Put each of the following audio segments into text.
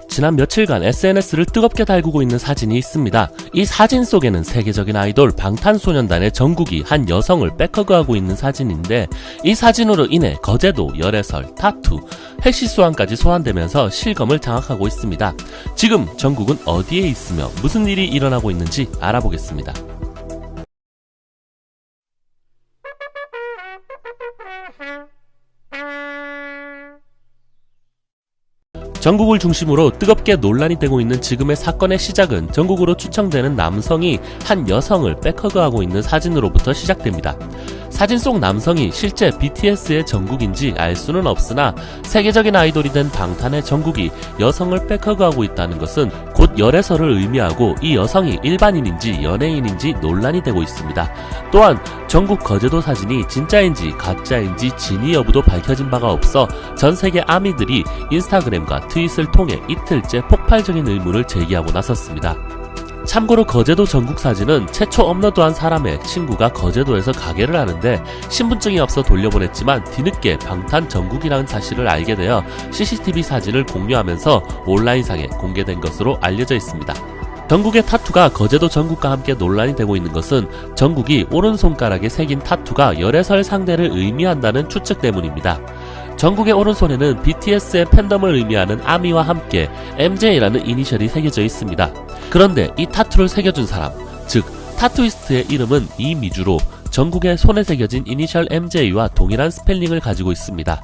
지난 며칠간 SNS를 뜨겁게 달구고 있는 사진이 있습니다. 이 사진 속에는 세계적인 아이돌 방탄소년단의 정국이 한 여성을 백허그하고 있는 사진인데, 이 사진으로 인해 거제도, 열애설, 타투, 핵시소환까지 소환되면서 실검을 장악하고 있습니다. 지금 정국은 어디에 있으며 무슨 일이 일어나고 있는지 알아보겠습니다. 정국을 중심으로 뜨겁게 논란이 되고 있는 지금의 사건의 시작은 정국으로 추정되는 남성이 한 여성을 백허그하고 있는 사진으로부터 시작됩니다. 사진 속 남성이 실제 BTS의 정국인지 알 수는 없으나 세계적인 아이돌이 된 방탄의 정국이 여성을 백허그하고 있다는 것은 곧 열애설을 의미하고 이 여성이 일반인인지 연예인인지 논란이 되고 있습니다. 또한 정국 거제도 사진이 진짜인지 가짜인지 진위 여부도 밝혀진 바가 없어 전 세계 아미들이 인스타그램과 트윗을 통해 이틀째 폭발적인 의문을 제기하고 나섰습니다. 참고로 거제도 정국 사진은 최초 업로드한 사람의 친구가 거제도에서 가게를 하는데 신분증이 없어 돌려보냈지만 뒤늦게 방탄 정국이라는 사실을 알게 되어 CCTV 사진을 공유하면서 온라인상에 공개된 것으로 알려져 있습니다. 정국의 타투가 거제도 정국과 함께 논란이 되고 있는 것은 정국이 오른손가락에 새긴 타투가 열애설 상대를 의미한다는 추측 때문입니다. 정국의 오른손에는 BTS의 팬덤을 의미하는 아미와 함께 MJ라는 이니셜이 새겨져 있습니다. 그런데 이 타투를 새겨준 사람, 즉 타투이스트의 이름은 이미주로 정국의 손에 새겨진 이니셜 MJ와 동일한 스펠링을 가지고 있습니다.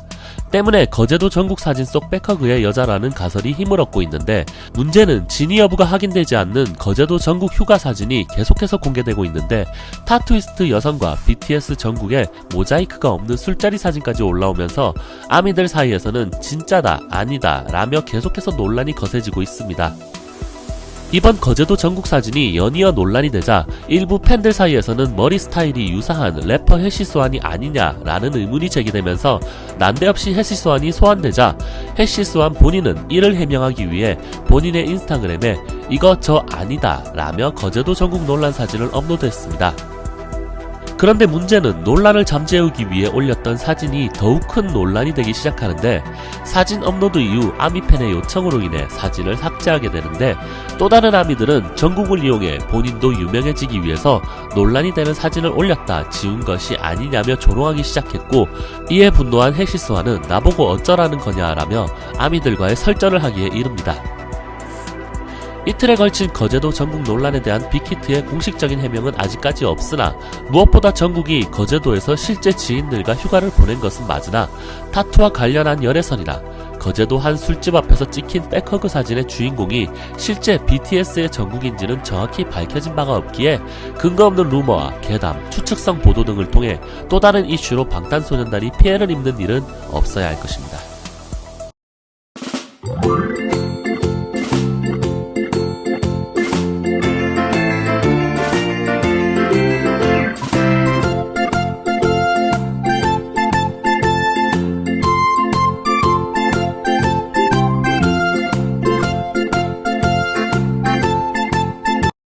때문에 거제도 정국 사진 속 백허그의 여자라는 가설이 힘을 얻고 있는데, 문제는 진위 여부가 확인되지 않는 거제도 정국 휴가 사진이 계속해서 공개되고 있는데, 타투이스트 여성과 BTS 정국에 모자이크가 없는 술자리 사진까지 올라오면서 아미들 사이에서는 진짜다 아니다 라며 계속해서 논란이 거세지고 있습니다. 이번 거제도 정국 사진이 연이어 논란이 되자 일부 팬들 사이에서는 머리 스타일이 유사한 래퍼 해시소환이 아니냐라는 의문이 제기되면서 난데없이 해시소환이 소환되자 해시소환 본인은 이를 해명하기 위해 본인의 인스타그램에 이거 저 아니다 라며 거제도 정국 논란 사진을 업로드했습니다. 그런데 문제는 논란을 잠재우기 위해 올렸던 사진이 더욱 큰 논란이 되기 시작하는데, 사진 업로드 이후 아미팬의 요청으로 인해 사진을 삭제하게 되는데, 또 다른 아미들은 정국을 이용해 본인도 유명해지기 위해서 논란이 되는 사진을 올렸다 지운 것이 아니냐며 조롱하기 시작했고, 이에 분노한 해시스와는 나보고 어쩌라는 거냐라며 아미들과의 설전을 하기에 이릅니다. 이틀에 걸친 거제도 정국 논란에 대한 빅히트의 공식적인 해명은 아직까지 없으나, 무엇보다 정국이 거제도에서 실제 지인들과 휴가를 보낸 것은 맞으나 타투와 관련한 열애설이나 거제도 한 술집 앞에서 찍힌 백허그 사진의 주인공이 실제 BTS의 정국인지는 정확히 밝혀진 바가 없기에 근거 없는 루머와 괴담, 추측성 보도 등을 통해 또 다른 이슈로 방탄소년단이 피해를 입는 일은 없어야 할 것입니다.